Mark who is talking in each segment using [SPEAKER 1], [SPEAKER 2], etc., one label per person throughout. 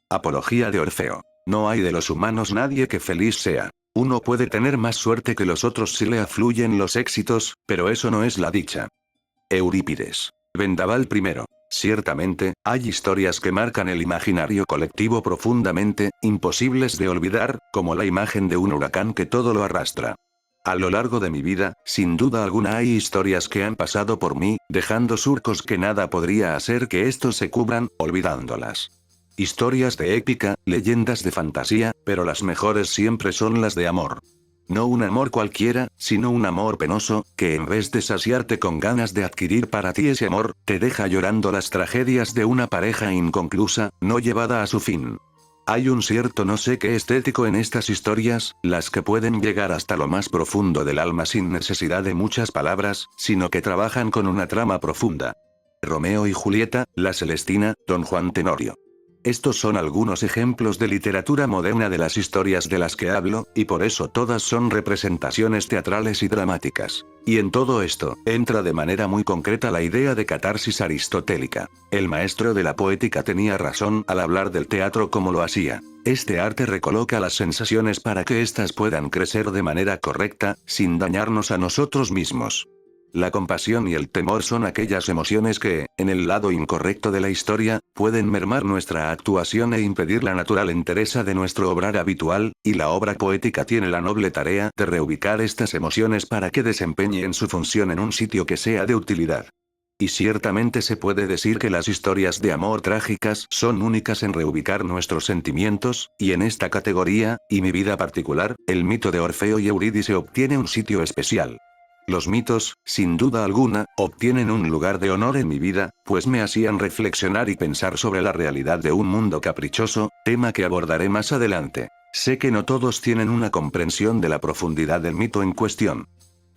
[SPEAKER 1] Apología de Orfeo. No hay de los humanos nadie que feliz sea. Uno puede tener más suerte que los otros si le afluyen los éxitos, pero eso no es la dicha. Eurípides. Vendaval primero. Ciertamente, hay historias que marcan el imaginario colectivo profundamente, imposibles de olvidar, como la imagen de un huracán que todo lo arrastra. A lo largo de mi vida, sin duda alguna hay historias que han pasado por mí, dejando surcos que nada podría hacer que estos se cubran, olvidándolas. Historias de épica, leyendas de fantasía, pero las mejores siempre son las de amor. No un amor cualquiera, sino un amor penoso, que en vez de saciarte con ganas de adquirir para ti ese amor, te deja llorando las tragedias de una pareja inconclusa, no llevada a su fin. Hay un cierto no sé qué estético en estas historias, las que pueden llegar hasta lo más profundo del alma sin necesidad de muchas palabras, sino que trabajan con una trama profunda. Romeo y Julieta, La Celestina, Don Juan Tenorio. Estos son algunos ejemplos de literatura moderna de las historias de las que hablo, y por eso todas son representaciones teatrales y dramáticas. Y en todo esto, entra de manera muy concreta la idea de catarsis aristotélica. El maestro de la poética tenía razón al hablar del teatro como lo hacía. Este arte recoloca las sensaciones para que éstas puedan crecer de manera correcta, sin dañarnos a nosotros mismos. La compasión y el temor son aquellas emociones que, en el lado incorrecto de la historia, pueden mermar nuestra actuación e impedir la natural entereza de nuestro obrar habitual, y la obra poética tiene la noble tarea de reubicar estas emociones para que desempeñen su función en un sitio que sea de utilidad. Y ciertamente se puede decir que las historias de amor trágicas son únicas en reubicar nuestros sentimientos, y en esta categoría, y mi vida particular, el mito de Orfeo y Eurídice obtiene un sitio especial. Los mitos, sin duda alguna, obtienen un lugar de honor en mi vida, pues me hacían reflexionar y pensar sobre la realidad de un mundo caprichoso, tema que abordaré más adelante. Sé que no todos tienen una comprensión de la profundidad del mito en cuestión.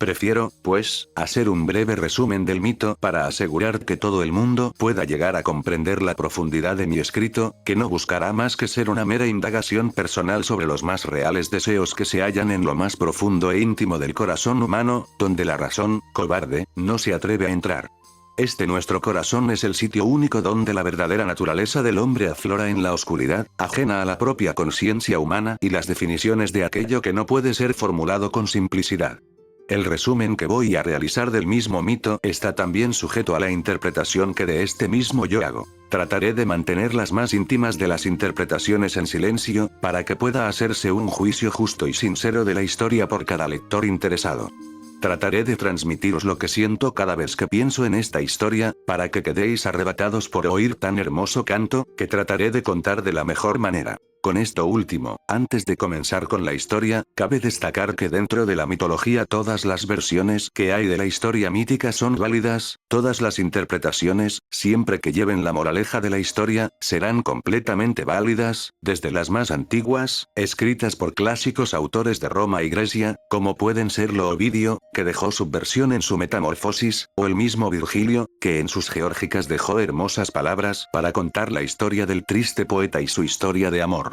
[SPEAKER 1] Prefiero, pues, hacer un breve resumen del mito para asegurar que todo el mundo pueda llegar a comprender la profundidad de mi escrito, que no buscará más que ser una mera indagación personal sobre los más reales deseos que se hallan en lo más profundo e íntimo del corazón humano, donde la razón, cobarde, no se atreve a entrar. Este nuestro corazón es el sitio único donde la verdadera naturaleza del hombre aflora en la oscuridad, ajena a la propia conciencia humana y las definiciones de aquello que no puede ser formulado con simplicidad. El resumen que voy a realizar del mismo mito está también sujeto a la interpretación que de este mismo yo hago. Trataré de mantener las más íntimas de las interpretaciones en silencio, para que pueda hacerse un juicio justo y sincero de la historia por cada lector interesado. Trataré de transmitiros lo que siento cada vez que pienso en esta historia, para que quedéis arrebatados por oír tan hermoso canto, que trataré de contar de la mejor manera. Con esto último, antes de comenzar con la historia, cabe destacar que dentro de la mitología todas las versiones que hay de la historia mítica son válidas, todas las interpretaciones, siempre que lleven la moraleja de la historia, serán completamente válidas, desde las más antiguas, escritas por clásicos autores de Roma y Grecia, como pueden serlo Ovidio, que dejó su versión en su Metamorfosis, o el mismo Virgilio, que en sus Geórgicas dejó hermosas palabras para contar la historia del triste poeta y su historia de amor.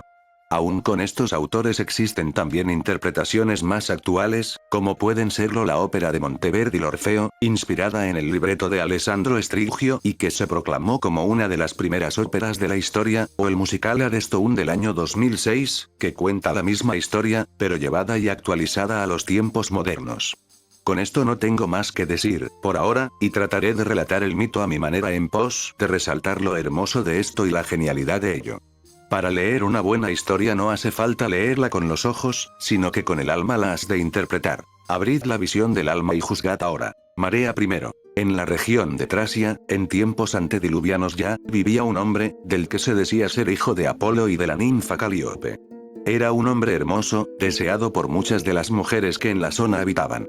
[SPEAKER 1] Aún con estos autores existen también interpretaciones más actuales, como pueden serlo la ópera de Monteverdi L'Orfeo, inspirada en el libreto de Alessandro Strigio y que se proclamó como una de las primeras óperas de la historia, o el musical Aristotune del año 2006, que cuenta la misma historia, pero llevada y actualizada a los tiempos modernos. Con esto no tengo más que decir, por ahora, y trataré de relatar el mito a mi manera en pos de resaltar lo hermoso de esto y la genialidad de ello. Para leer una buena historia no hace falta leerla con los ojos, sino que con el alma la has de interpretar. Abrid la visión del alma y juzgad ahora. Marea primero. En la región de Tracia, en tiempos antediluvianos ya, vivía un hombre, del que se decía ser hijo de Apolo y de la ninfa Calíope. Era un hombre hermoso, deseado por muchas de las mujeres que en la zona habitaban.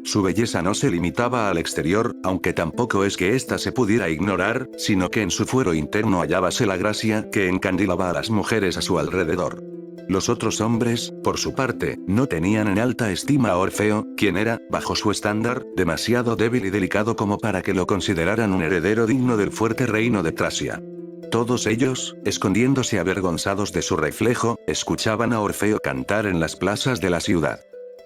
[SPEAKER 1] Su belleza no se limitaba al exterior, aunque tampoco es que ésta se pudiera ignorar, sino que en su fuero interno hallábase la gracia que encandilaba a las mujeres a su alrededor. Los otros hombres, por su parte, no tenían en alta estima a Orfeo, quien era, bajo su estándar, demasiado débil y delicado como para que lo consideraran un heredero digno del fuerte reino de Tracia. Todos ellos, escondiéndose avergonzados de su reflejo, escuchaban a Orfeo cantar en las plazas de la ciudad.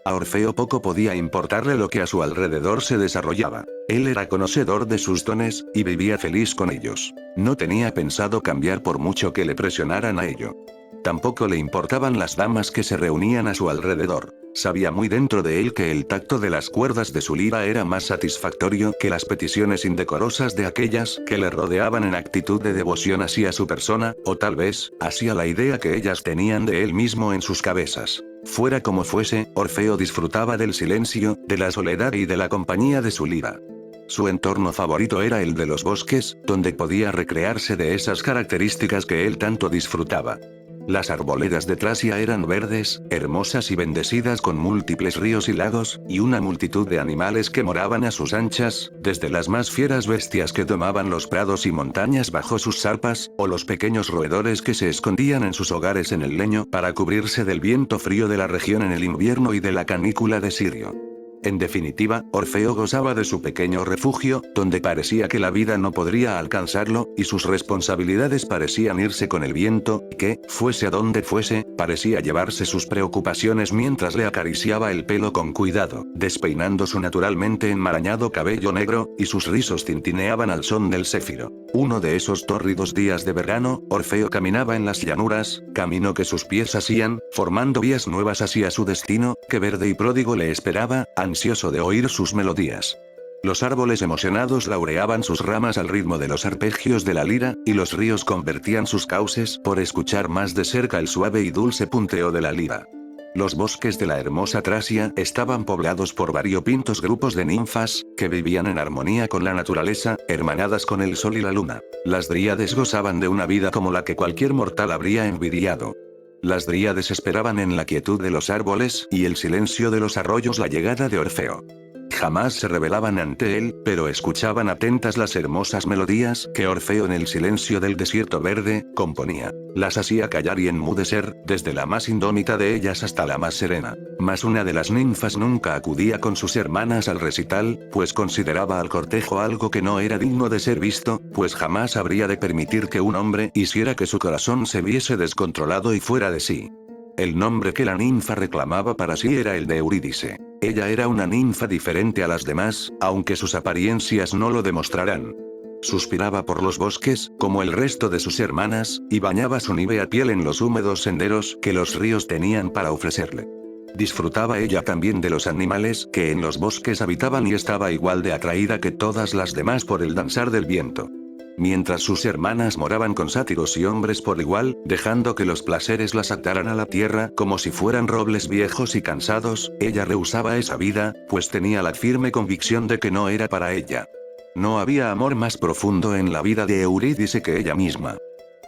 [SPEAKER 1] A Orfeo poco podía importarle lo que a su alrededor se desarrollaba. Él era conocedor de sus dones, y vivía feliz con ellos. No tenía pensado cambiar por mucho que le presionaran a ello. Tampoco le importaban las damas que se reunían a su alrededor. Sabía muy dentro de él que el tacto de las cuerdas de su lira era más satisfactorio que las peticiones indecorosas de aquellas que le rodeaban en actitud de devoción hacia su persona, o tal vez, hacia la idea que ellas tenían de él mismo en sus cabezas. Fuera como fuese, Orfeo disfrutaba del silencio, de la soledad y de la compañía de su lira. Su entorno favorito era el de los bosques, donde podía recrearse de esas características que él tanto disfrutaba. Las arboledas de Tracia eran verdes, hermosas y bendecidas con múltiples ríos y lagos, y una multitud de animales que moraban a sus anchas, desde las más fieras bestias que domaban los prados y montañas bajo sus zarpas, o los pequeños roedores que se escondían en sus hogares en el leño para cubrirse del viento frío de la región en el invierno y de la canícula de Sirio. En definitiva, Orfeo gozaba de su pequeño refugio, donde parecía que la vida no podría alcanzarlo, y sus responsabilidades parecían irse con el viento, y que, fuese a donde fuese, parecía llevarse sus preocupaciones mientras le acariciaba el pelo con cuidado, despeinando su naturalmente enmarañado cabello negro, y sus rizos tintineaban al son del céfiro. Uno de esos tórridos días de verano, Orfeo caminaba en las llanuras, camino que sus pies hacían, formando vías nuevas hacia su destino, que verde y pródigo le esperaba, ansioso de oír sus melodías. Los árboles emocionados laureaban sus ramas al ritmo de los arpegios de la lira, y los ríos convertían sus cauces por escuchar más de cerca el suave y dulce punteo de la lira. Los bosques de la hermosa Tracia estaban poblados por variopintos grupos de ninfas, que vivían en armonía con la naturaleza, hermanadas con el sol y la luna. Las dríades gozaban de una vida como la que cualquier mortal habría envidiado. Las dríades esperaban en la quietud de los árboles y el silencio de los arroyos la llegada de Orfeo. Jamás se rebelaban ante él, pero escuchaban atentas las hermosas melodías que Orfeo en el silencio del desierto verde componía. Las hacía callar y enmudecer, desde la más indómita de ellas hasta la más serena. Mas una de las ninfas nunca acudía con sus hermanas al recital, pues consideraba al cortejo algo que no era digno de ser visto, pues jamás habría de permitir que un hombre hiciera que su corazón se viese descontrolado y fuera de sí. El nombre que la ninfa reclamaba para sí era el de Eurídice. Ella era una ninfa diferente a las demás, aunque sus apariencias no lo demostraran. Suspiraba por los bosques, como el resto de sus hermanas, y bañaba su nívea piel en los húmedos senderos que los ríos tenían para ofrecerle. Disfrutaba ella también de los animales que en los bosques habitaban y estaba igual de atraída que todas las demás por el danzar del viento. Mientras sus hermanas moraban con sátiros y hombres por igual, dejando que los placeres las ataran a la tierra como si fueran robles viejos y cansados, ella rehusaba esa vida, pues tenía la firme convicción de que no era para ella. No había amor más profundo en la vida de Eurídice que ella misma.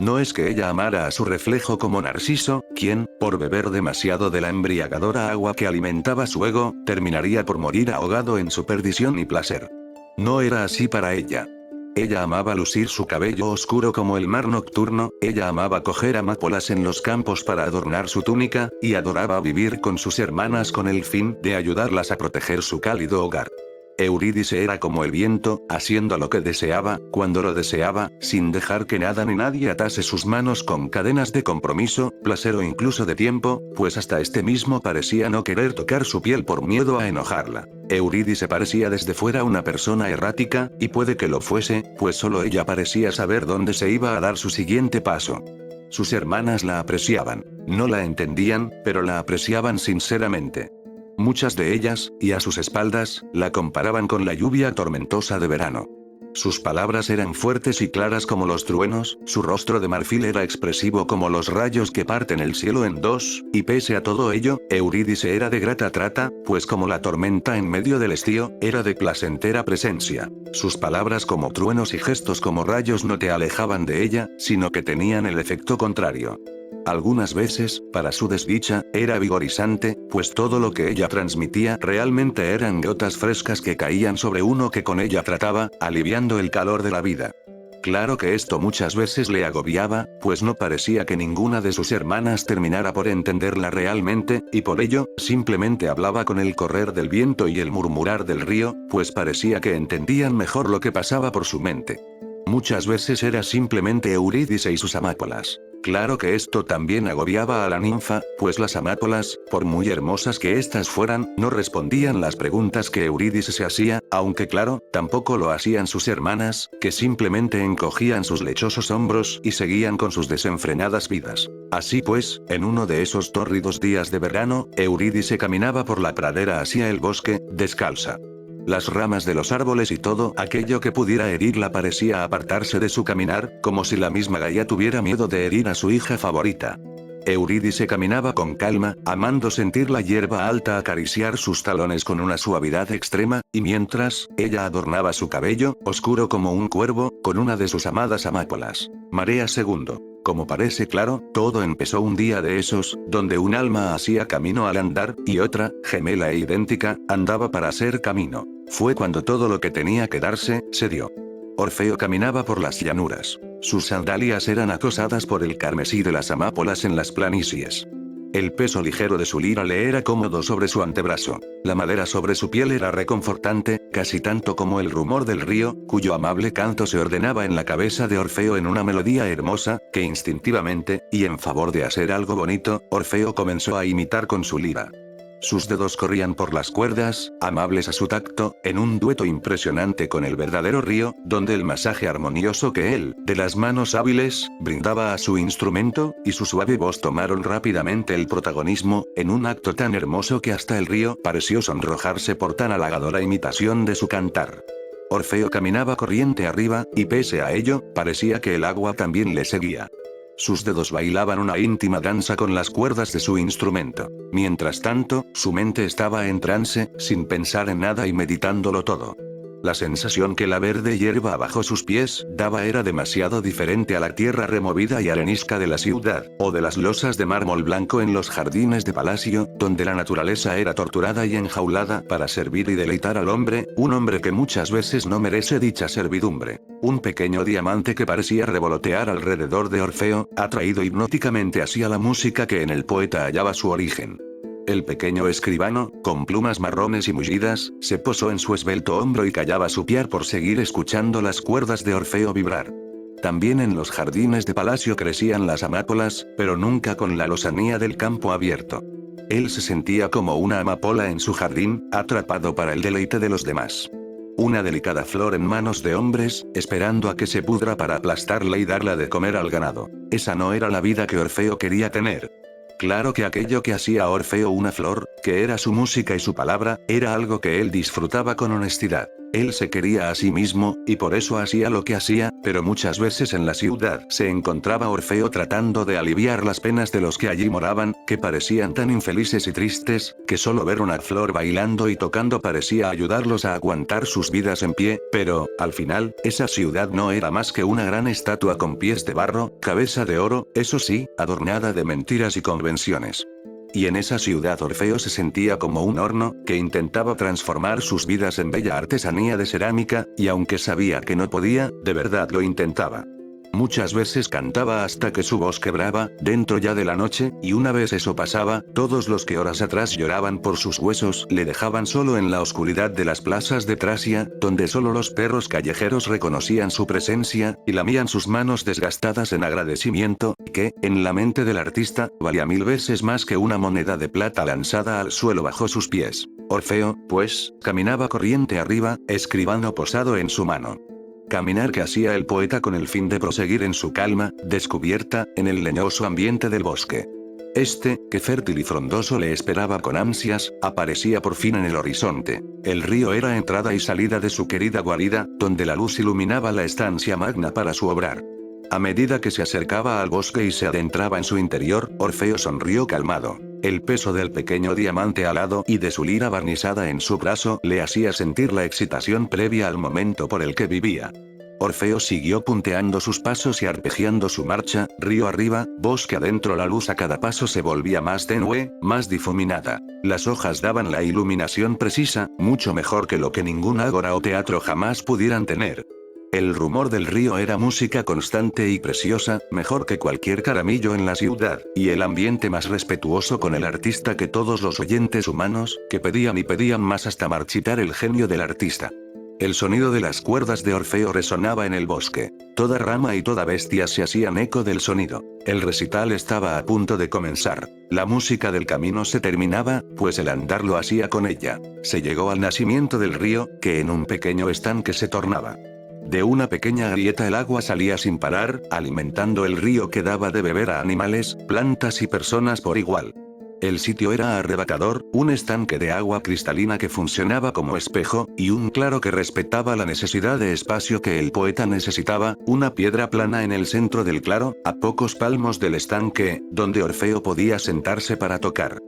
[SPEAKER 1] No es que ella amara a su reflejo como Narciso, quien, por beber demasiado de la embriagadora agua que alimentaba su ego, terminaría por morir ahogado en su perdición y placer. No era así para ella. Ella amaba lucir su cabello oscuro como el mar nocturno, ella amaba coger amapolas en los campos para adornar su túnica, y adoraba vivir con sus hermanas con el fin de ayudarlas a proteger su cálido hogar. Eurídice era como el viento, haciendo lo que deseaba, cuando lo deseaba, sin dejar que nada ni nadie atase sus manos con cadenas de compromiso, placer o incluso de tiempo, pues hasta este mismo parecía no querer tocar su piel por miedo a enojarla. Eurídice parecía desde fuera una persona errática, y puede que lo fuese, pues solo ella parecía saber dónde se iba a dar su siguiente paso. Sus hermanas la apreciaban. No la entendían, pero la apreciaban sinceramente. Muchas de ellas, y a sus espaldas, la comparaban con la lluvia tormentosa de verano. Sus palabras eran fuertes y claras como los truenos, su rostro de marfil era expresivo como los rayos que parten el cielo en dos, y pese a todo ello, Eurídice era de grata trata, pues como la tormenta en medio del estío, era de placentera presencia. Sus palabras como truenos y gestos como rayos no te alejaban de ella, sino que tenían el efecto contrario. Algunas veces, para su desdicha, era vigorizante, pues todo lo que ella transmitía realmente eran gotas frescas que caían sobre uno que con ella trataba, aliviando el calor de la vida. Claro que esto muchas veces le agobiaba, pues no parecía que ninguna de sus hermanas terminara por entenderla realmente, y por ello, simplemente hablaba con el correr del viento y el murmurar del río, pues parecía que entendían mejor lo que pasaba por su mente. Muchas veces era simplemente Eurídice y sus amapolas. Claro que esto también agobiaba a la ninfa, pues las amápolas, por muy hermosas que éstas fueran, no respondían las preguntas que Eurídice se hacía, aunque claro, tampoco lo hacían sus hermanas, que simplemente encogían sus lechosos hombros y seguían con sus desenfrenadas vidas. Así pues, en uno de esos tórridos días de verano, Eurídice caminaba por la pradera hacia el bosque, descalza. Las ramas de los árboles y todo aquello que pudiera herirla parecía apartarse de su caminar, como si la misma Gaia tuviera miedo de herir a su hija favorita. Eurídice caminaba con calma, amando sentir la hierba alta acariciar sus talones con una suavidad extrema, y mientras, ella adornaba su cabello, oscuro como un cuervo, con una de sus amadas amápolas. Marea II. Como parece claro, todo empezó un día de esos, donde un alma hacía camino al andar, y otra, gemela e idéntica, andaba para hacer camino. Fue cuando todo lo que tenía que darse, se dio. Orfeo caminaba por las llanuras. Sus sandalias eran acosadas por el carmesí de las amápolas en las planicies. El peso ligero de su lira le era cómodo sobre su antebrazo. La madera sobre su piel era reconfortante, casi tanto como el rumor del río, cuyo amable canto se ordenaba en la cabeza de Orfeo en una melodía hermosa, que instintivamente, y en favor de hacer algo bonito, Orfeo comenzó a imitar con su lira. Sus dedos corrían por las cuerdas, amables a su tacto, en un dueto impresionante con el verdadero río, donde el masaje armonioso que él, de las manos hábiles, brindaba a su instrumento, y su suave voz tomaron rápidamente el protagonismo, en un acto tan hermoso que hasta el río pareció sonrojarse por tan halagadora imitación de su cantar. Orfeo caminaba corriente arriba, y pese a ello, parecía que el agua también le seguía. Sus dedos bailaban una íntima danza con las cuerdas de su instrumento. Mientras tanto, su mente estaba en trance, sin pensar en nada y meditándolo todo. La sensación que la verde hierba bajo sus pies daba era demasiado diferente a la tierra removida y arenisca de la ciudad, o de las losas de mármol blanco en los jardines de palacio, donde la naturaleza era torturada y enjaulada para servir y deleitar al hombre, un hombre que muchas veces no merece dicha servidumbre. Un pequeño diamante que parecía revolotear alrededor de Orfeo, atraído hipnóticamente hacia la música que en el poeta hallaba su origen. El pequeño escribano, con plumas marrones y mullidas, se posó en su esbelto hombro y callaba su piar por seguir escuchando las cuerdas de Orfeo vibrar. También en los jardines de palacio crecían las amápolas, pero nunca con la lozanía del campo abierto. Él se sentía como una amapola en su jardín, atrapado para el deleite de los demás. Una delicada flor en manos de hombres, esperando a que se pudra para aplastarla y darla de comer al ganado. Esa no era la vida que Orfeo quería tener. Claro que aquello que hacía a Orfeo una flor, que era su música y su palabra, era algo que él disfrutaba con honestidad. Él se quería a sí mismo, y por eso hacía lo que hacía, pero muchas veces en la ciudad se encontraba Orfeo tratando de aliviar las penas de los que allí moraban, que parecían tan infelices y tristes, que solo ver una flor bailando y tocando parecía ayudarlos a aguantar sus vidas en pie, pero, al final, esa ciudad no era más que una gran estatua con pies de barro, cabeza de oro, eso sí, adornada de mentiras y convenciones. Y en esa ciudad Orfeo se sentía como un horno, que intentaba transformar sus vidas en bella artesanía de cerámica, y aunque sabía que no podía, de verdad lo intentaba. Muchas veces cantaba hasta que su voz quebraba, dentro ya de la noche, y una vez eso pasaba, todos los que horas atrás lloraban por sus huesos le dejaban solo en la oscuridad de las plazas de Tracia, donde solo los perros callejeros reconocían su presencia, y lamían sus manos desgastadas en agradecimiento, que, en la mente del artista, valía 1000 veces más que una moneda de plata lanzada al suelo bajo sus pies. Orfeo, pues, caminaba corriente arriba, escribano posado en su mano. Caminar que hacía el poeta con el fin de proseguir en su calma, descubierta, en el leñoso ambiente del bosque. Este, que fértil y frondoso le esperaba con ansias, aparecía por fin en el horizonte. El río era entrada y salida de su querida guarida, donde la luz iluminaba la estancia magna para su obrar. A medida que se acercaba al bosque y se adentraba en su interior, Orfeo sonrió calmado. El peso del pequeño diamante alado y de su lira barnizada en su brazo le hacía sentir la excitación previa al momento por el que vivía. Orfeo siguió punteando sus pasos y arpegiando su marcha, río arriba, bosque adentro. La luz a cada paso se volvía más tenue, más difuminada. Las hojas daban la iluminación precisa, mucho mejor que lo que ningún ágora o teatro jamás pudieran tener. El rumor del río era música constante y preciosa, mejor que cualquier caramillo en la ciudad, y el ambiente más respetuoso con el artista que todos los oyentes humanos, que pedían y pedían más hasta marchitar el genio del artista. El sonido de las cuerdas de Orfeo resonaba en el bosque. Toda rama y toda bestia se hacían eco del sonido. El recital estaba a punto de comenzar. La música del camino se terminaba, pues el andar lo hacía con ella. Se llegó al nacimiento del río, que en un pequeño estanque se tornaba. De una pequeña grieta el agua salía sin parar, alimentando el río que daba de beber a animales, plantas y personas por igual. El sitio era arrebatador, un estanque de agua cristalina que funcionaba como espejo, y un claro que respetaba la necesidad de espacio que el poeta necesitaba, una piedra plana en el centro del claro, a pocos palmos del estanque, donde Orfeo podía sentarse para tocar.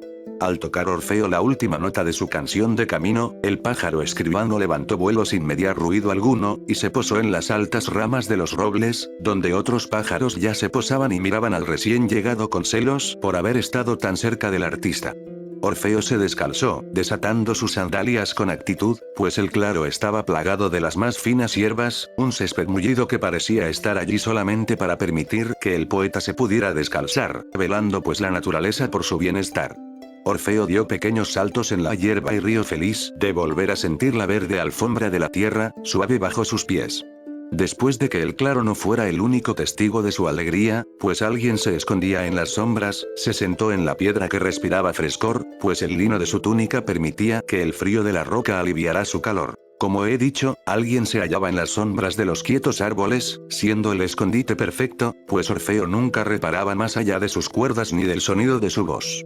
[SPEAKER 1] Al tocar Orfeo la última nota de su canción de camino, el pájaro escribano levantó vuelo sin mediar ruido alguno, y se posó en las altas ramas de los robles, donde otros pájaros ya se posaban y miraban al recién llegado con celos por haber estado tan cerca del artista. Orfeo se descalzó, desatando sus sandalias con actitud, pues el claro estaba plagado de las más finas hierbas, un césped mullido que parecía estar allí solamente para permitir que el poeta se pudiera descalzar, velando pues la naturaleza por su bienestar. Orfeo dio pequeños saltos en la hierba y rió feliz de volver a sentir la verde alfombra de la tierra, suave bajo sus pies. Después de que el claro no fuera el único testigo de su alegría, pues alguien se escondía en las sombras, se sentó en la piedra que respiraba frescor, pues el lino de su túnica permitía que el frío de la roca aliviara su calor. Como he dicho, alguien se hallaba en las sombras de los quietos árboles, siendo el escondite perfecto, pues Orfeo nunca reparaba más allá de sus cuerdas ni del sonido de su voz.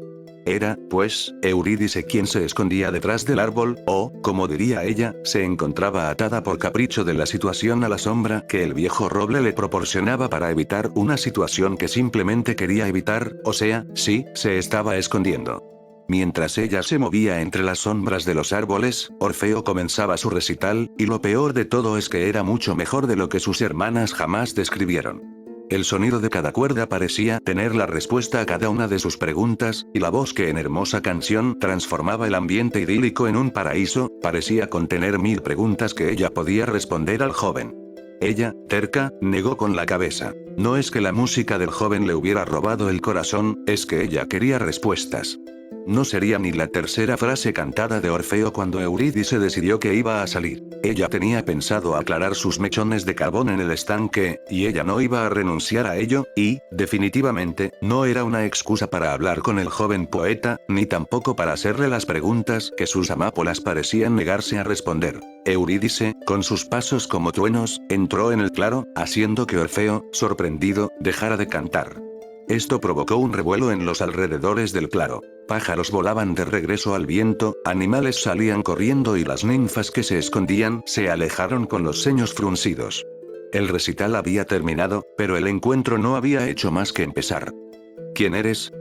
[SPEAKER 1] Era, pues, Eurídice quien se escondía detrás del árbol, o, como diría ella, se encontraba atada por capricho de la situación a la sombra que el viejo roble le proporcionaba para evitar una situación que simplemente quería evitar, o sea, sí, se estaba escondiendo. Mientras ella se movía entre las sombras de los árboles, Orfeo comenzaba su recital, y lo peor de todo es que era mucho mejor de lo que sus hermanas jamás describieron. El sonido de cada cuerda parecía tener la respuesta a cada una de sus preguntas, y la voz que en hermosa canción transformaba el ambiente idílico en un paraíso, parecía contener 1000 preguntas que ella podía responder al joven. Ella, terca, negó con la cabeza. No es que la música del joven le hubiera robado el corazón, es que ella quería respuestas. No sería ni la tercera frase cantada de Orfeo cuando Eurídice decidió que iba a salir. Ella tenía pensado aclarar sus mechones de carbón en el estanque, y ella no iba a renunciar a ello, y, definitivamente, no era una excusa para hablar con el joven poeta, ni tampoco para hacerle las preguntas que sus amápolas parecían negarse a responder. Eurídice, con sus pasos como truenos, entró en el claro, haciendo que Orfeo, sorprendido, dejara de cantar. Esto provocó un revuelo en los alrededores del claro. Pájaros volaban de regreso al viento, animales salían corriendo y las ninfas que se escondían se alejaron con los ceños fruncidos. El recital había terminado, pero el encuentro no había hecho más que empezar. ¿Quién eres?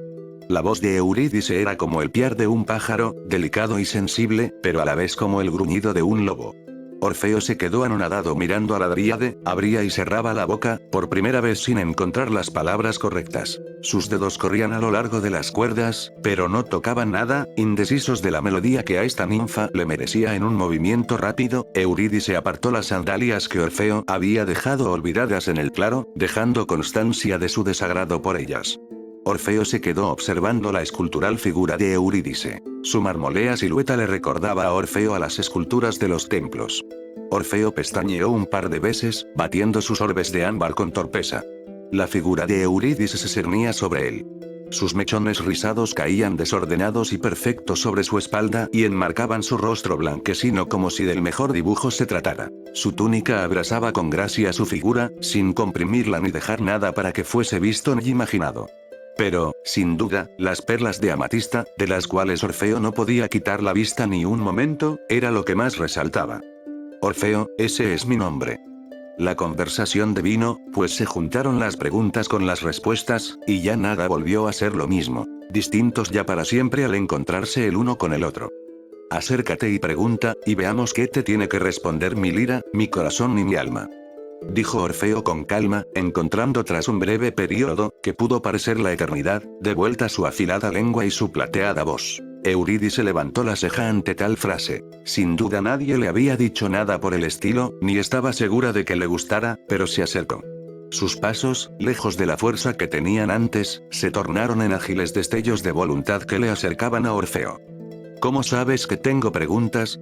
[SPEAKER 1] La voz de Eurídice era como el piar de un pájaro, delicado y sensible, pero a la vez como el gruñido de un lobo. Orfeo se quedó anonadado mirando a la dríade, abría y cerraba la boca, por primera vez sin encontrar las palabras correctas. Sus dedos corrían a lo largo de las cuerdas, pero no tocaban nada, indecisos de la melodía que a esta ninfa le merecía en un movimiento rápido. Eurídice apartó las sandalias que Orfeo había dejado olvidadas en el claro, dejando constancia de su desagrado por ellas. Orfeo se quedó observando la escultural figura de Eurídice. Su marmolea silueta le recordaba a Orfeo a las esculturas de los templos. Orfeo pestañeó un par de veces, batiendo sus orbes de ámbar con torpeza. La figura de Eurídice se cernía sobre él. Sus mechones rizados caían desordenados y perfectos sobre su espalda y enmarcaban su rostro blanquecino como si del mejor dibujo se tratara. Su túnica abrazaba con gracia su figura, sin comprimirla ni dejar nada para que fuese visto ni imaginado. Pero, sin duda, las perlas de amatista, de las cuales Orfeo no podía quitar la vista ni un momento, era lo que más resaltaba. Orfeo, ese es mi nombre. La conversación devino, pues se juntaron las preguntas con las respuestas, y ya nada volvió a ser lo mismo, distintos ya para siempre al encontrarse el uno con el otro. Acércate y pregunta, y veamos qué te tiene que responder mi lira, mi corazón y mi alma. Dijo Orfeo con calma, encontrando tras un breve periodo, que pudo parecer la eternidad, de vuelta su afilada lengua y su plateada voz. Eurídice levantó la ceja ante tal frase. Sin duda nadie le había dicho nada por el estilo, ni estaba segura de que le gustara, pero se acercó. Sus pasos, lejos de la fuerza que tenían antes, se tornaron en ágiles destellos de voluntad que le acercaban a Orfeo. ¿Cómo sabes que tengo preguntas?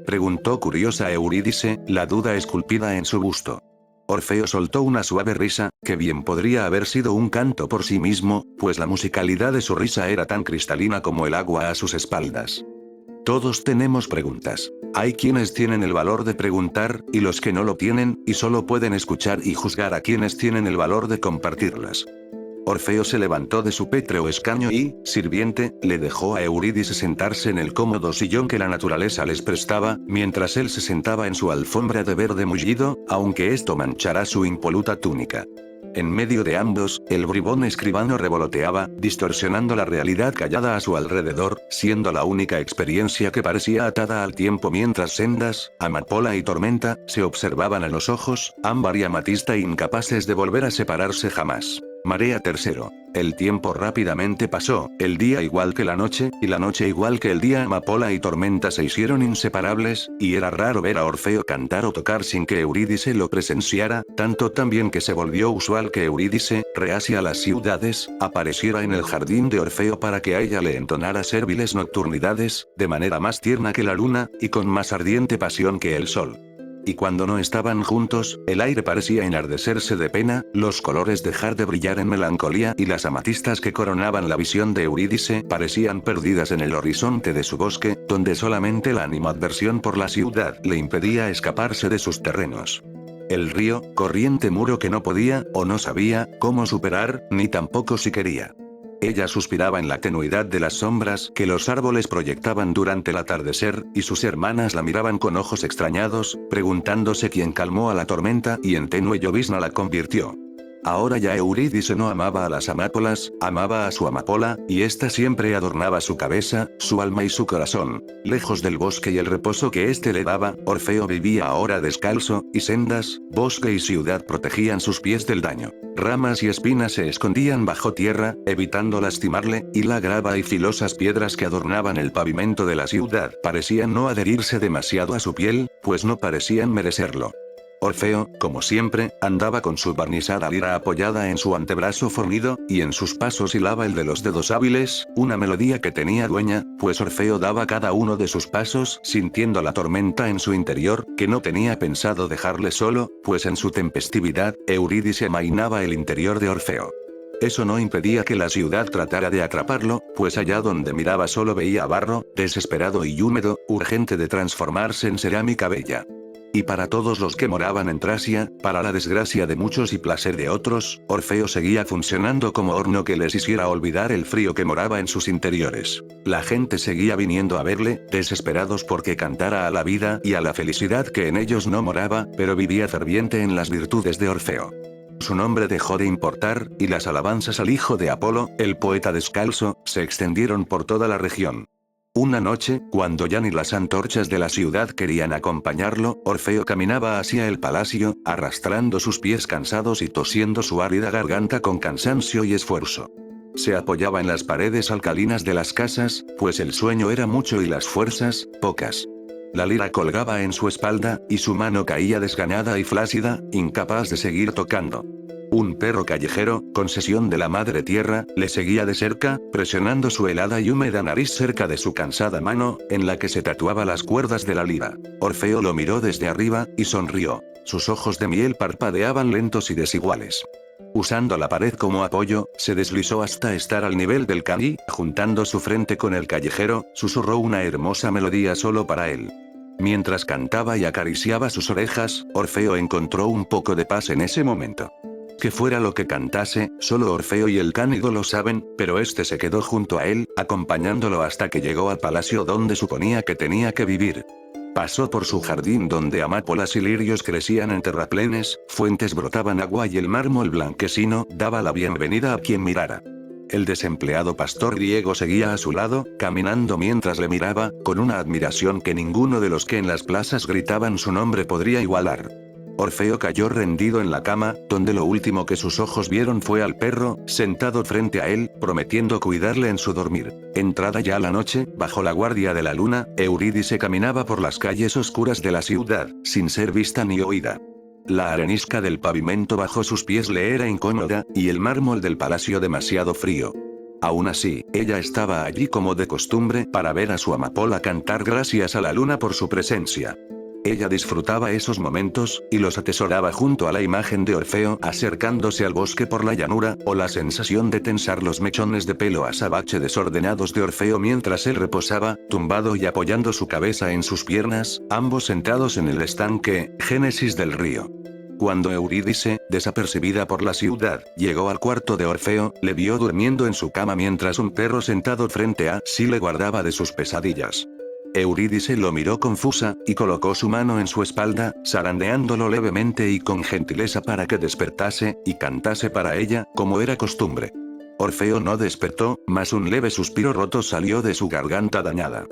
[SPEAKER 1] Preguntó curiosa Eurídice, la duda esculpida en su busto. Orfeo soltó una suave risa, que bien podría haber sido un canto por sí mismo, pues la musicalidad de su risa era tan cristalina como el agua a sus espaldas. Todos tenemos preguntas. Hay quienes tienen el valor de preguntar, y los que no lo tienen, y solo pueden escuchar y juzgar a quienes tienen el valor de compartirlas. Orfeo se levantó de su pétreo escaño y, sirviente, le dejó a Eurídice sentarse en el cómodo sillón que la naturaleza les prestaba, mientras él se sentaba en su alfombra de verde mullido, aunque esto manchara su impoluta túnica. En medio de ambos, el bribón escribano revoloteaba, distorsionando la realidad callada a su alrededor, siendo la única experiencia que parecía atada al tiempo mientras sendas, amapola y tormenta, se observaban a los ojos, ámbar y amatista incapaces de volver a separarse jamás. Marea tercero. El tiempo rápidamente pasó, el día igual que la noche, y la noche igual que el día. Amapola y tormenta se hicieron inseparables, y era raro ver a Orfeo cantar o tocar sin que Eurídice lo presenciara, tanto también que se volvió usual que Eurídice, reacia a las ciudades, apareciera en el jardín de Orfeo para que a ella le entonara serviles nocturnidades, de manera más tierna que la luna, y con más ardiente pasión que el sol. Y cuando no estaban juntos, el aire parecía enardecerse de pena, los colores dejar de brillar en melancolía y las amatistas que coronaban la visión de Eurídice parecían perdidas en el horizonte de su bosque, donde solamente la animadversión por la ciudad le impedía escaparse de sus terrenos. El río, corriente muro que no podía, o no sabía, cómo superar, ni tampoco si quería. Ella suspiraba en la tenuidad de las sombras que los árboles proyectaban durante el atardecer, y sus hermanas la miraban con ojos extrañados, preguntándose quién calmó a la tormenta y en tenue llovizna la convirtió. Ahora ya Eurídice no amaba a las amapolas, amaba a su amapola, y ésta siempre adornaba su cabeza, su alma y su corazón. Lejos del bosque y el reposo que éste le daba, Orfeo vivía ahora descalzo, y sendas, bosque y ciudad protegían sus pies del daño. Ramas y espinas se escondían bajo tierra, evitando lastimarle, y la grava y filosas piedras que adornaban el pavimento de la ciudad parecían no adherirse demasiado a su piel, pues no parecían merecerlo. Orfeo, como siempre, andaba con su barnizada lira apoyada en su antebrazo fornido, y en sus pasos hilaba el de los dedos hábiles, una melodía que tenía dueña, pues Orfeo daba cada uno de sus pasos sintiendo la tormenta en su interior, que no tenía pensado dejarle solo, pues en su tempestividad, Eurídice amainaba el interior de Orfeo. Eso no impedía que la ciudad tratara de atraparlo, pues allá donde miraba solo veía barro, desesperado y húmedo, urgente de transformarse en cerámica bella. Y para todos los que moraban en Tracia, para la desgracia de muchos y placer de otros, Orfeo seguía funcionando como horno que les hiciera olvidar el frío que moraba en sus interiores. La gente seguía viniendo a verle, desesperados porque cantara a la vida y a la felicidad que en ellos no moraba, pero vivía ferviente en las virtudes de Orfeo. Su nombre dejó de importar, y las alabanzas al hijo de Apolo, el poeta descalzo, se extendieron por toda la región. Una noche, cuando ya ni las antorchas de la ciudad querían acompañarlo, Orfeo caminaba hacia el palacio, arrastrando sus pies cansados y tosiendo su árida garganta con cansancio y esfuerzo. Se apoyaba en las paredes alcalinas de las casas, pues el sueño era mucho y las fuerzas, pocas. La lira colgaba en su espalda, y su mano caía desganada y flácida, incapaz de seguir tocando. Un perro callejero, concesión de la madre tierra, le seguía de cerca, presionando su helada y húmeda nariz cerca de su cansada mano, en la que se tatuaba las cuerdas de la lira. Orfeo lo miró desde arriba, y sonrió. Sus ojos de miel parpadeaban lentos y desiguales. Usando la pared como apoyo, se deslizó hasta estar al nivel del can y, juntando su frente con el callejero, susurró una hermosa melodía solo para él. Mientras cantaba y acariciaba sus orejas, Orfeo encontró un poco de paz en ese momento. Que fuera lo que cantase, solo Orfeo y el cánido lo saben, pero este se quedó junto a él, acompañándolo hasta que llegó al palacio donde suponía que tenía que vivir. Pasó por su jardín donde amapolas y lirios crecían en terraplenes, fuentes brotaban agua y el mármol blanquecino daba la bienvenida a quien mirara. El desempleado pastor griego seguía a su lado, caminando mientras le miraba, con una admiración que ninguno de los que en las plazas gritaban su nombre podría igualar. Orfeo cayó rendido en la cama, donde lo último que sus ojos vieron fue al perro, sentado frente a él, prometiendo cuidarle en su dormir. Entrada ya la noche, bajo la guardia de la luna, Eurídice caminaba por las calles oscuras de la ciudad, sin ser vista ni oída. La arenisca del pavimento bajo sus pies le era incómoda, y el mármol del palacio demasiado frío. Aún así, ella estaba allí como de costumbre para ver a su amapola cantar gracias a la luna por su presencia. Ella disfrutaba esos momentos, y los atesoraba junto a la imagen de Orfeo acercándose al bosque por la llanura, o la sensación de tensar los mechones de pelo azabache desordenados de Orfeo mientras él reposaba, tumbado y apoyando su cabeza en sus piernas, ambos sentados en el estanque, Génesis del río. Cuando Eurídice, desapercibida por la ciudad, llegó al cuarto de Orfeo, le vio durmiendo en su cama mientras un perro sentado frente a sí le guardaba de sus pesadillas. Eurídice lo miró confusa, y colocó su mano en su espalda, zarandeándolo levemente y con gentileza para que despertase, y cantase para ella, como era costumbre. Orfeo no despertó, mas un leve suspiro roto salió de su garganta dañada.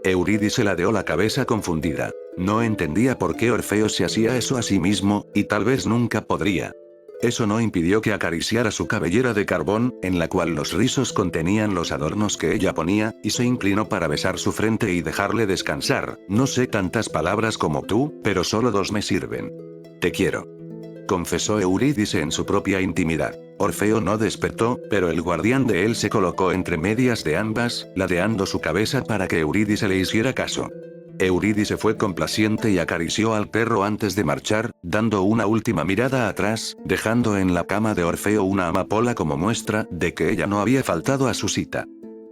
[SPEAKER 1] Eurídice ladeó la cabeza confundida. No entendía por qué Orfeo se hacía eso a sí mismo, y tal vez nunca podría. Eso no impidió que acariciara su cabellera de carbón, en la cual los rizos contenían los adornos que ella ponía, y se inclinó para besar su frente y dejarle descansar. No sé tantas palabras como tú, pero solo 2 me sirven. Te quiero. Confesó Eurídice en su propia intimidad. Orfeo no despertó, pero el guardián de él se colocó entre medias de ambas, ladeando su cabeza para que Eurídice le hiciera caso. Eurídice fue complaciente y acarició al perro antes de marchar, dando una última mirada atrás, dejando en la cama de Orfeo una amapola como muestra de que ella no había faltado a su cita.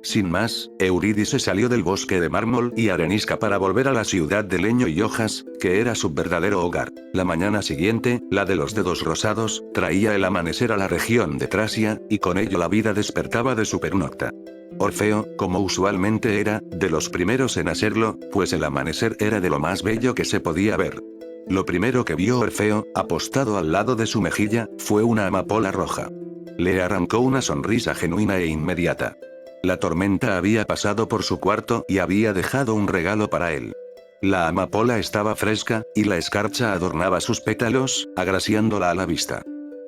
[SPEAKER 1] Sin más, Eurídice salió del bosque de mármol y arenisca para volver a la ciudad de leño y hojas, que era su verdadero hogar. La mañana siguiente, la de los dedos rosados, traía el amanecer a la región de Tracia, y con ello la vida despertaba de su pernocta. Orfeo, como usualmente era, de los primeros en hacerlo, pues el amanecer era de lo más bello que se podía ver. Lo primero que vio Orfeo, apostado al lado de su mejilla, fue una amapola roja. Le arrancó una sonrisa genuina e inmediata. La tormenta había pasado por su cuarto y había dejado un regalo para él. La amapola estaba fresca, y la escarcha adornaba sus pétalos, agraciándola a la vista.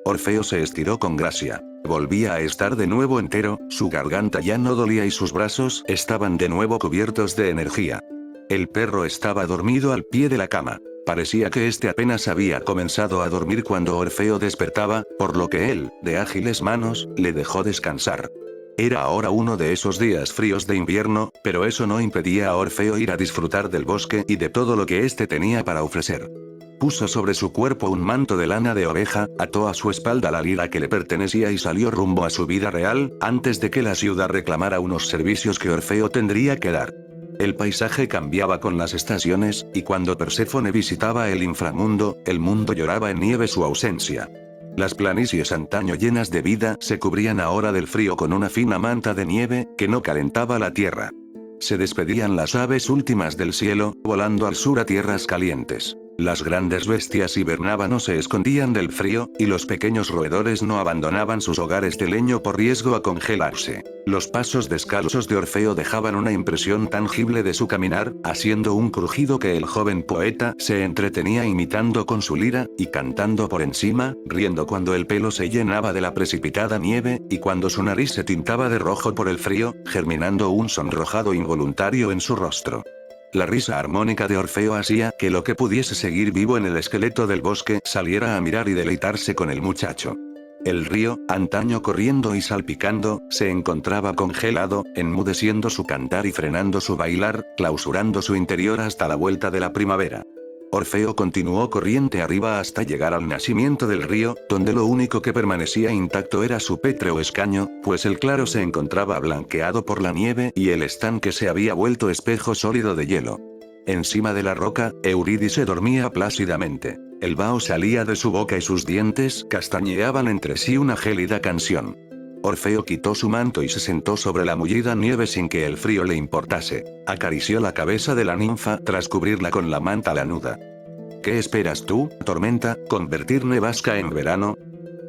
[SPEAKER 1] Orfeo se estiró con gracia. Volvía a estar de nuevo entero, su garganta ya no dolía y sus brazos estaban de nuevo cubiertos de energía. El perro estaba dormido al pie de la cama. Parecía que este apenas había comenzado a dormir cuando Orfeo despertaba, por lo que él, de ágiles manos, le dejó descansar. Era ahora uno de esos días fríos de invierno, pero eso no impedía a Orfeo ir a disfrutar del bosque y de todo lo que éste tenía para ofrecer. Puso sobre su cuerpo un manto de lana de oveja, ató a su espalda la lira que le pertenecía y salió rumbo a su vida real, antes de que la ciudad reclamara unos servicios que Orfeo tendría que dar. El paisaje cambiaba con las estaciones, y cuando Perséfone visitaba el inframundo, el mundo lloraba en nieve su ausencia. Las planicies antaño llenas de vida se cubrían ahora del frío con una fina manta de nieve, que no calentaba la tierra. Se despedían las aves últimas del cielo, volando al sur a tierras calientes. Las grandes bestias hibernaban o se escondían del frío, y los pequeños roedores no abandonaban sus hogares de leño por riesgo a congelarse. Los pasos descalzos de Orfeo dejaban una impresión tangible de su caminar, haciendo un crujido que el joven poeta se entretenía imitando con su lira, y cantando por encima, riendo cuando el pelo se llenaba de la precipitada nieve, y cuando su nariz se tintaba de rojo por el frío, germinando un sonrojado involuntario en su rostro. La risa armónica de Orfeo hacía que lo que pudiese seguir vivo en el esqueleto del bosque saliera a mirar y deleitarse con el muchacho. El río, antaño corriendo y salpicando, se encontraba congelado, enmudeciendo su cantar y frenando su bailar, clausurando su interior hasta la vuelta de la primavera. Orfeo continuó corriente arriba hasta llegar al nacimiento del río, donde lo único que permanecía intacto era su pétreo escaño, pues el claro se encontraba blanqueado por la nieve y el estanque se había vuelto espejo sólido de hielo. Encima de la roca, Eurídice dormía plácidamente. El vaho salía de su boca y sus dientes castañeaban entre sí una gélida canción. Orfeo quitó su manto y se sentó sobre la mullida nieve sin que el frío le importase. Acarició la cabeza de la ninfa tras cubrirla con la manta lanuda. ¿Qué esperas tú, tormenta, convertir nevasca en verano?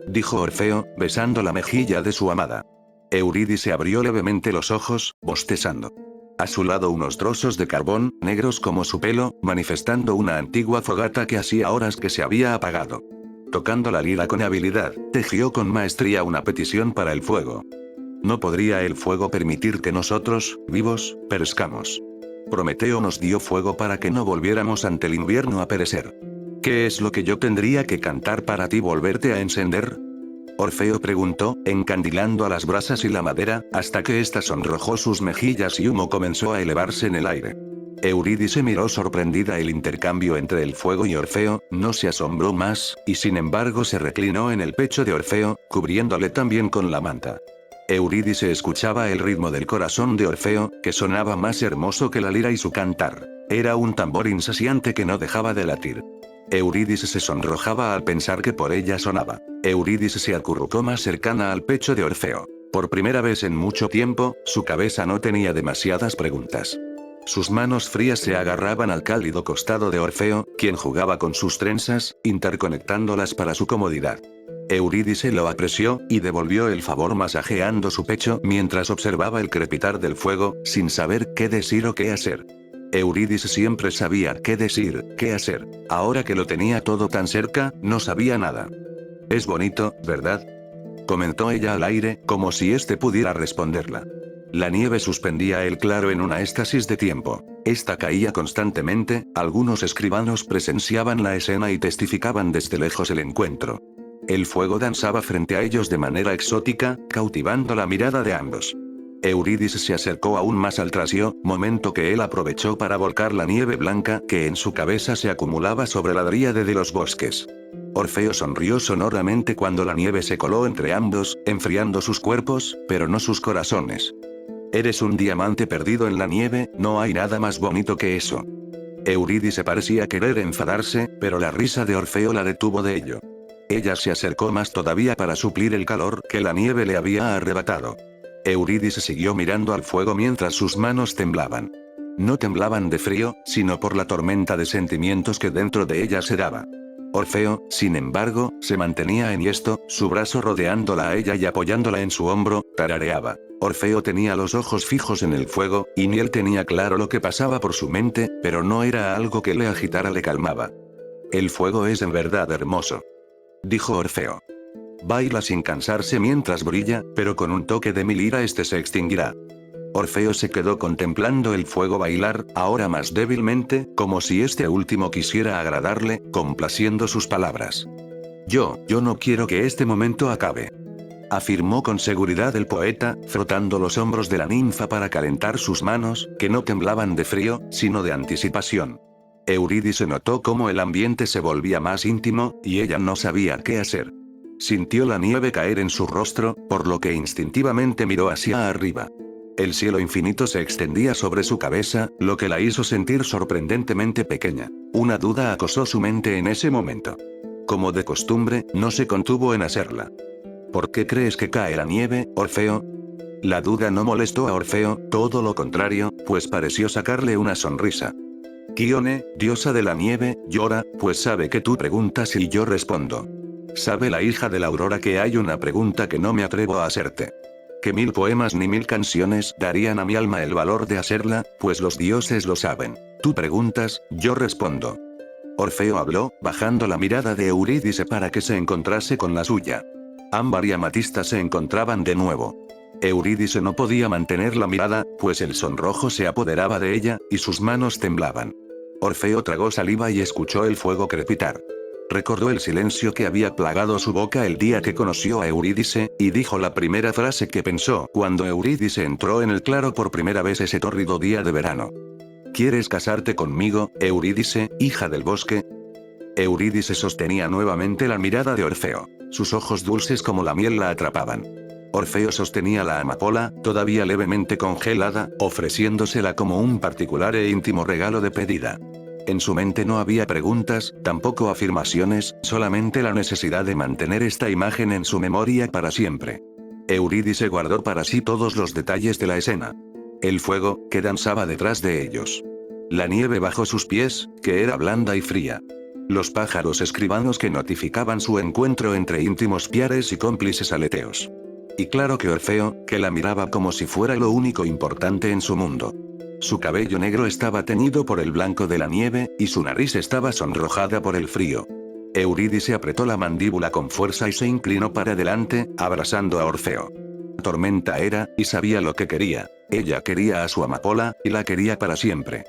[SPEAKER 1] Dijo Orfeo, besando la mejilla de su amada. Eurídice abrió levemente los ojos, bostezando. A su lado unos trozos de carbón, negros como su pelo, manifestando una antigua fogata que hacía horas que se había apagado. Tocando la lira con habilidad, tejió con maestría una petición para el fuego. ¿No podría el fuego permitir que nosotros, vivos, perezcamos? Prometeo nos dio fuego para que no volviéramos ante el invierno a perecer. ¿Qué es lo que yo tendría que cantar para ti volverte a encender? Orfeo preguntó, encandilando a las brasas y la madera, hasta que ésta sonrojó sus mejillas y humo comenzó a elevarse en el aire. Eurídice miró sorprendida el intercambio entre el fuego y Orfeo, no se asombró más, y sin embargo se reclinó en el pecho de Orfeo, cubriéndole también con la manta. Eurídice escuchaba el ritmo del corazón de Orfeo, que sonaba más hermoso que la lira y su cantar. Era un tambor insaciante que no dejaba de latir. Eurídice se sonrojaba al pensar que por ella sonaba. Eurídice se acurrucó más cercana al pecho de Orfeo. Por primera vez en mucho tiempo, su cabeza no tenía demasiadas preguntas. Sus manos frías se agarraban al cálido costado de Orfeo, quien jugaba con sus trenzas, interconectándolas para su comodidad. Eurídice lo apreció, y devolvió el favor masajeando su pecho mientras observaba el crepitar del fuego, sin saber qué decir o qué hacer. Eurídice siempre sabía qué decir, qué hacer. Ahora que lo tenía todo tan cerca, no sabía nada. «Es bonito, ¿verdad?», comentó ella al aire, como si éste pudiera responderla. La nieve suspendía el claro en una éxtasis de tiempo. Esta caía constantemente, algunos escribanos presenciaban la escena y testificaban desde lejos el encuentro. El fuego danzaba frente a ellos de manera exótica, cautivando la mirada de ambos. Eurídice se acercó aún más al trasio, momento que él aprovechó para volcar la nieve blanca que en su cabeza se acumulaba sobre la dríade de los bosques. Orfeo sonrió sonoramente cuando la nieve se coló entre ambos, enfriando sus cuerpos, pero no sus corazones. «Eres un diamante perdido en la nieve, no hay nada más bonito que eso». Eurídice parecía querer enfadarse, pero la risa de Orfeo la detuvo de ello. Ella se acercó más todavía para suplir el calor que la nieve le había arrebatado. Eurídice siguió mirando al fuego mientras sus manos temblaban. No temblaban de frío, sino por la tormenta de sentimientos que dentro de ella se daba. Orfeo, sin embargo, se mantenía enhiesto, su brazo rodeándola a ella y apoyándola en su hombro, tarareaba. Orfeo tenía los ojos fijos en el fuego, y ni él tenía claro lo que pasaba por su mente, pero no era algo que le agitara, le calmaba. «El fuego es en verdad hermoso», dijo Orfeo. «Baila sin cansarse mientras brilla, pero con un toque de mi lira este se extinguirá». Orfeo se quedó contemplando el fuego bailar, ahora más débilmente, como si este último quisiera agradarle, complaciendo sus palabras. Yo no quiero que este momento acabe», afirmó con seguridad el poeta, frotando los hombros de la ninfa para calentar sus manos, que no temblaban de frío, sino de anticipación. Eurídice notó cómo el ambiente se volvía más íntimo, y ella no sabía qué hacer. Sintió la nieve caer en su rostro, por lo que instintivamente miró hacia arriba. El cielo infinito se extendía sobre su cabeza, lo que la hizo sentir sorprendentemente pequeña. Una duda acosó su mente en ese momento. Como de costumbre, no se contuvo en hacerla. «¿Por qué crees que cae la nieve, Orfeo?». La duda no molestó a Orfeo, todo lo contrario, pues pareció sacarle una sonrisa. «Kíone, diosa de la nieve, llora, pues sabe que tú preguntas y yo respondo. Sabe la hija de la aurora que hay una pregunta que no me atrevo a hacerte. Que 1000 poemas ni 1000 canciones darían a mi alma el valor de hacerla, pues los dioses lo saben. Tú preguntas, yo respondo». Orfeo habló, bajando la mirada de Eurídice para que se encontrase con la suya. Ámbar y amatista se encontraban de nuevo. Eurídice no podía mantener la mirada, pues el sonrojo se apoderaba de ella, y sus manos temblaban. Orfeo tragó saliva y escuchó el fuego crepitar. Recordó el silencio que había plagado su boca el día que conoció a Eurídice, y dijo la primera frase que pensó cuando Eurídice entró en el claro por primera vez ese tórrido día de verano. «¿Quieres casarte conmigo, Eurídice, hija del bosque?». Eurídice sostenía nuevamente la mirada de Orfeo. Sus ojos dulces como la miel la atrapaban. Orfeo sostenía la amapola, todavía levemente congelada, ofreciéndosela como un particular e íntimo regalo de pedida. En su mente no había preguntas, tampoco afirmaciones, solamente la necesidad de mantener esta imagen en su memoria para siempre. Eurídice guardó para sí todos los detalles de la escena. El fuego, que danzaba detrás de ellos. La nieve bajo sus pies, que era blanda y fría. Los pájaros escribanos que notificaban su encuentro entre íntimos piares y cómplices aleteos. Y claro que Orfeo, que la miraba como si fuera lo único importante en su mundo. Su cabello negro estaba teñido por el blanco de la nieve, y su nariz estaba sonrojada por el frío. Eurídice apretó la mandíbula con fuerza y se inclinó para adelante, abrazando a Orfeo. La tormenta era, y sabía lo que quería. Ella quería a su amapola, y la quería para siempre.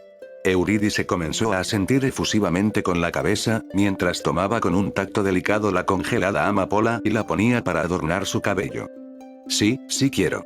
[SPEAKER 1] Eurídice comenzó a asentir efusivamente con la cabeza, mientras tomaba con un tacto delicado la congelada amapola y la ponía para adornar su cabello. Sí, sí quiero.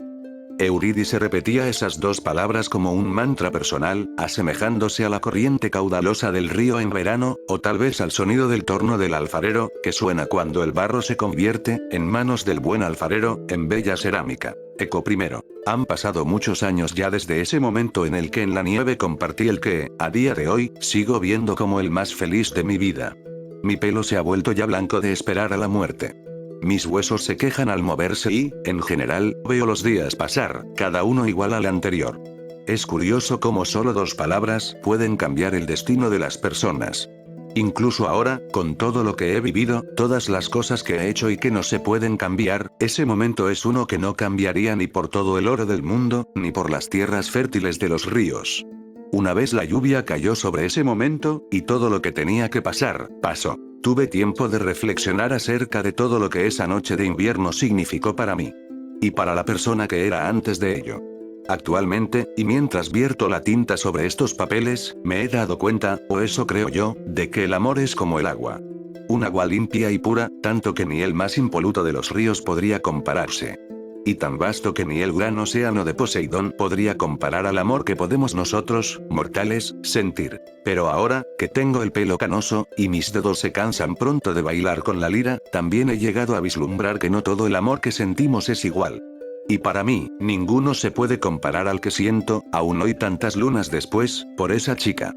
[SPEAKER 1] Eurídice repetía esas dos palabras como un mantra personal, asemejándose a la corriente caudalosa del río en verano, o tal vez al sonido del torno del alfarero, que suena cuando el barro se convierte, en manos del buen alfarero, en bella cerámica. Eco primero. Han pasado muchos años ya desde ese momento en el que en la nieve compartí el que, a día de hoy, sigo viendo como el más feliz de mi vida. Mi pelo se ha vuelto ya blanco de esperar a la muerte. Mis huesos se quejan al moverse y, en general, veo los días pasar, cada uno igual al anterior. Es curioso cómo solo dos palabras pueden cambiar el destino de las personas. Incluso ahora, con todo lo que he vivido, todas las cosas que he hecho y que no se pueden cambiar, ese momento es uno que no cambiaría ni por todo el oro del mundo, ni por las tierras fértiles de los ríos. Una vez la lluvia cayó sobre ese momento, y todo lo que tenía que pasar, pasó. Tuve tiempo de reflexionar acerca de todo lo que esa noche de invierno significó para mí. Y para la persona que era antes de ello. Actualmente, y mientras vierto la tinta sobre estos papeles, me he dado cuenta, o eso creo yo, de que el amor es como el agua. Un agua limpia y pura, tanto que ni el más impoluto de los ríos podría compararse. Y tan vasto que ni el gran océano de Poseidón podría comparar al amor que podemos nosotros, mortales, sentir. Pero ahora, que tengo el pelo canoso, y mis dedos se cansan pronto de bailar con la lira, también he llegado a vislumbrar que no todo el amor que sentimos es igual. Y para mí, ninguno se puede comparar al que siento, aún hoy tantas lunas después, por esa chica.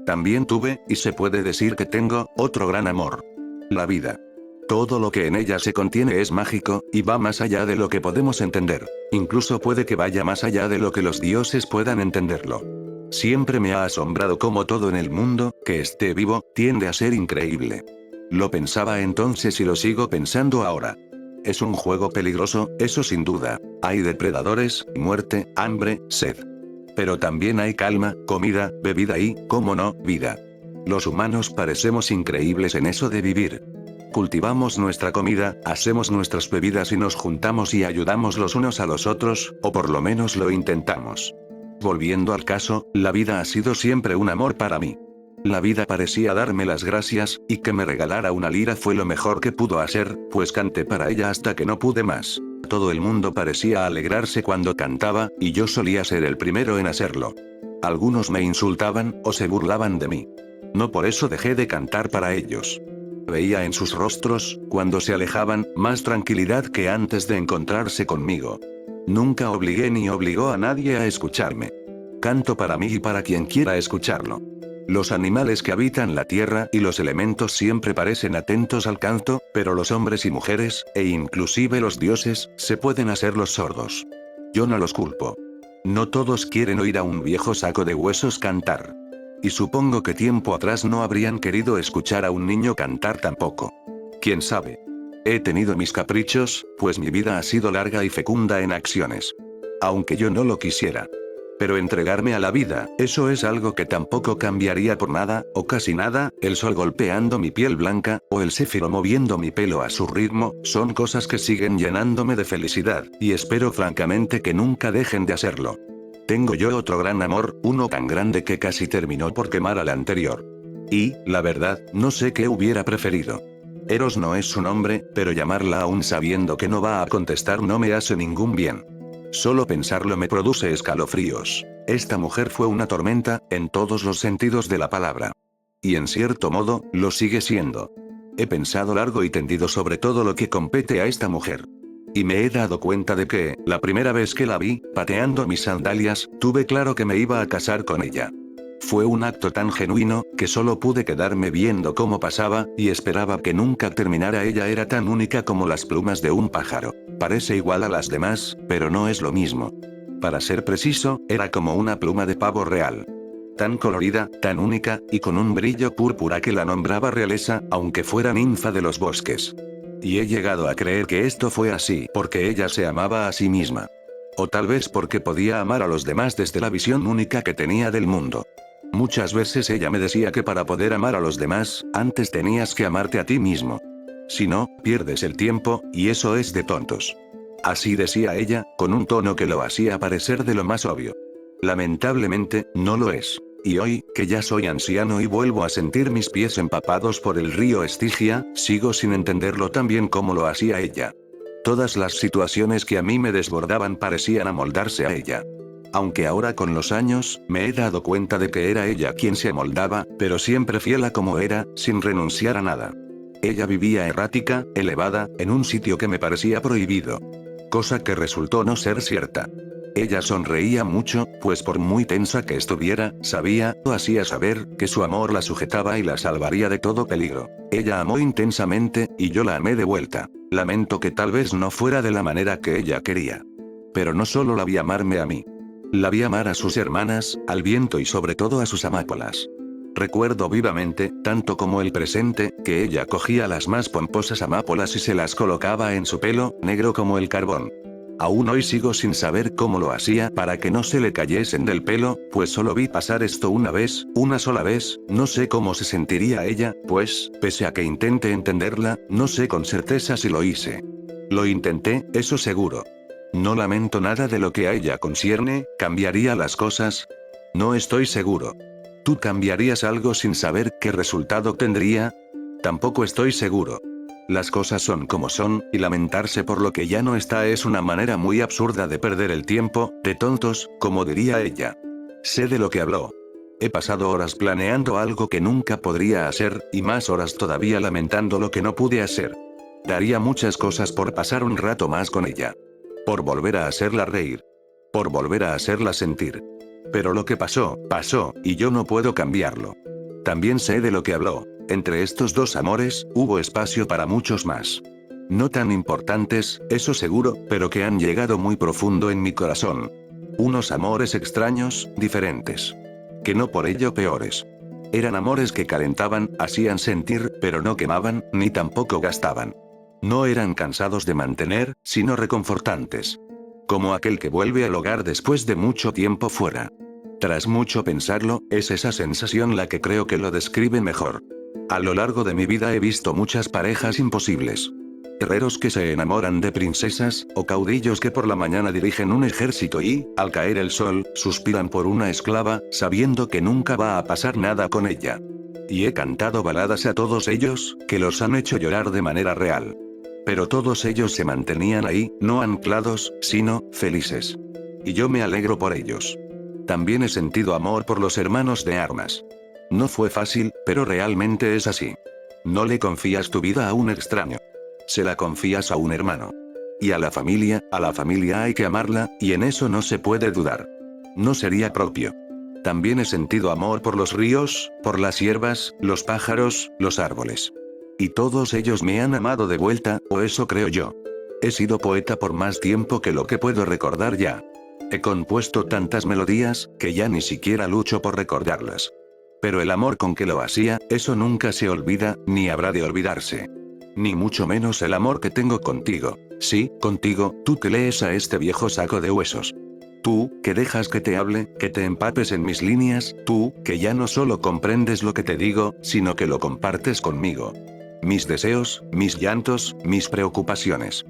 [SPEAKER 1] También tuve, y se puede decir que tengo, otro gran amor. La vida. Todo lo que en ella se contiene es mágico, y va más allá de lo que podemos entender. Incluso puede que vaya más allá de lo que los dioses puedan entenderlo. Siempre me ha asombrado cómo todo en el mundo, que esté vivo, tiende a ser increíble. Lo pensaba entonces y lo sigo pensando ahora. Es un juego peligroso, eso sin duda. Hay depredadores, muerte, hambre, sed. Pero también hay calma, comida, bebida y, cómo no, vida. Los humanos parecemos increíbles en eso de vivir. Cultivamos nuestra comida, hacemos nuestras bebidas y nos juntamos y ayudamos los unos a los otros, o por lo menos lo intentamos. Volviendo al caso, la vida ha sido siempre un amor para mí. La vida parecía darme las gracias, y que me regalara una lira fue lo mejor que pudo hacer, pues canté para ella hasta que no pude más. Todo el mundo parecía alegrarse cuando cantaba, y yo solía ser el primero en hacerlo. Algunos me insultaban, o se burlaban de mí. No por eso dejé de cantar para ellos. Veía en sus rostros, cuando se alejaban, más tranquilidad que antes de encontrarse conmigo. Nunca obligué ni obligó a nadie a escucharme. Canto para mí y para quien quiera escucharlo. Los animales que habitan la tierra y los elementos siempre parecen atentos al canto, pero los hombres y mujeres, e inclusive los dioses, se pueden hacer los sordos. Yo no los culpo. No todos quieren oír a un viejo saco de huesos cantar. Y supongo que tiempo atrás no habrían querido escuchar a un niño cantar tampoco. ¿Quién sabe? He tenido mis caprichos, pues mi vida ha sido larga y fecunda en acciones. Aunque yo no lo quisiera. Pero entregarme a la vida, eso es algo que tampoco cambiaría por nada, o casi nada, el sol golpeando mi piel blanca, o el céfiro moviendo mi pelo a su ritmo, son cosas que siguen llenándome de felicidad, y espero francamente que nunca dejen de hacerlo. Tengo yo otro gran amor, uno tan grande que casi terminó por quemar al anterior. Y, la verdad, no sé qué hubiera preferido. Eros no es su nombre, pero llamarla aún sabiendo que no va a contestar no me hace ningún bien. Solo pensarlo me produce escalofríos. Esta mujer fue una tormenta, en todos los sentidos de la palabra. Y en cierto modo, lo sigue siendo. He pensado largo y tendido sobre todo lo que compete a esta mujer. Y me he dado cuenta de que, la primera vez que la vi, pateando mis sandalias, tuve claro que me iba a casar con ella. Fue un acto tan genuino, que solo pude quedarme viendo cómo pasaba, y esperaba que nunca terminara. Ella era tan única como las plumas de un pájaro. Parece igual a las demás, pero no es lo mismo. Para ser preciso, era como una pluma de pavo real. Tan colorida, tan única, y con un brillo púrpura que la nombraba realeza, aunque fuera ninfa de los bosques. Y he llegado a creer que esto fue así porque ella se amaba a sí misma. O tal vez porque podía amar a los demás desde la visión única que tenía del mundo. Muchas veces ella me decía que para poder amar a los demás, antes tenías que amarte a ti mismo. Si no, pierdes el tiempo, y eso es de tontos. Así decía ella, con un tono que lo hacía parecer de lo más obvio. Lamentablemente, no lo es. Y hoy, que ya soy anciano y vuelvo a sentir mis pies empapados por el río Estigia, sigo sin entenderlo tan bien como lo hacía ella. Todas las situaciones que a mí me desbordaban parecían amoldarse a ella. Aunque ahora con los años, me he dado cuenta de que era ella quien se amoldaba, pero siempre fiel a como era, sin renunciar a nada. Ella vivía errática, elevada, en un sitio que me parecía prohibido. Cosa que resultó no ser cierta. Ella sonreía mucho, pues por muy tensa que estuviera, sabía, o hacía saber, que su amor la sujetaba y la salvaría de todo peligro. Ella amó intensamente, y yo la amé de vuelta. Lamento que tal vez no fuera de la manera que ella quería. Pero no solo la vi amarme a mí. La vi amar a sus hermanas, al viento y sobre todo a sus amapolas. Recuerdo vivamente, tanto como el presente, que ella cogía las más pomposas amapolas y se las colocaba en su pelo, negro como el carbón. Aún hoy sigo sin saber cómo lo hacía para que no se le cayesen del pelo, pues solo vi pasar esto una sola vez, no sé cómo se sentiría ella, pues, pese a que intente entenderla, no sé con certeza si lo hice. Lo intenté, eso seguro. No lamento nada de lo que a ella concierne, ¿cambiaría las cosas? No estoy seguro. ¿Tú cambiarías algo sin saber qué resultado tendría? Tampoco estoy seguro. Las cosas son como son, y lamentarse por lo que ya no está es una manera muy absurda de perder el tiempo, de tontos, como diría ella. Sé de lo que habló. He pasado horas planeando algo que nunca podría hacer, y más horas todavía lamentando lo que no pude hacer. Daría muchas cosas por pasar un rato más con ella. Por volver a hacerla reír. Por volver a hacerla sentir. Pero lo que pasó, pasó, y yo no puedo cambiarlo. También sé de lo que habló. Entre estos dos amores, hubo espacio para muchos más. No tan importantes, eso seguro, pero que han llegado muy profundo en mi corazón. Unos amores extraños, diferentes. Que no por ello peores. Eran amores que calentaban, hacían sentir, pero no quemaban, ni tampoco gastaban. No eran cansados de mantener, sino reconfortantes. Como aquel que vuelve al hogar después de mucho tiempo fuera. Tras mucho pensarlo, es esa sensación la que creo que lo describe mejor. A lo largo de mi vida he visto muchas parejas imposibles. Guerreros que se enamoran de princesas, o caudillos que por la mañana dirigen un ejército y, al caer el sol, suspiran por una esclava, sabiendo que nunca va a pasar nada con ella. Y he cantado baladas a todos ellos, que los han hecho llorar de manera real. Pero todos ellos se mantenían ahí, no anclados, sino, felices. Y yo me alegro por ellos. También he sentido amor por los hermanos de armas. No fue fácil, pero realmente es así. No le confías tu vida a un extraño. Se la confías a un hermano. Y a la familia hay que amarla, y en eso no se puede dudar. No sería propio. También he sentido amor por los ríos, por las hierbas, los pájaros, los árboles. Y todos ellos me han amado de vuelta, o eso creo yo. He sido poeta por más tiempo que lo que puedo recordar ya. He compuesto tantas melodías, que ya ni siquiera lucho por recordarlas. Pero el amor con que lo hacía, eso nunca se olvida, ni habrá de olvidarse. Ni mucho menos el amor que tengo contigo. Sí, contigo, tú que lees a este viejo saco de huesos. Tú, que dejas que te hable, que te empapes en mis líneas, tú, que ya no solo comprendes lo que te digo, sino que lo compartes conmigo. Mis deseos, mis llantos, mis preocupaciones.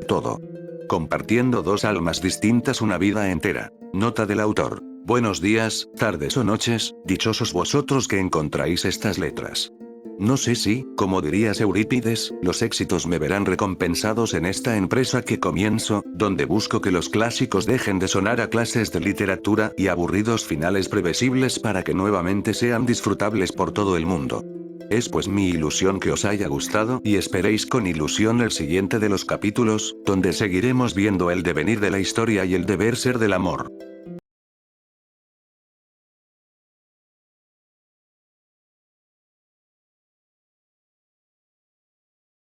[SPEAKER 1] Todo. Compartiendo dos almas distintas una vida entera. Nota del autor. Buenos días, tardes o noches, dichosos vosotros que encontráis estas letras. No sé si, como dirías Eurípides, los éxitos me verán recompensados en esta empresa que comienzo, donde busco que los clásicos dejen de sonar a clases de literatura y aburridos finales previsibles para que nuevamente sean disfrutables por todo el mundo. Es pues mi ilusión que os haya gustado y esperéis con ilusión el siguiente de los capítulos, donde seguiremos viendo el devenir de la historia y el deber ser del amor.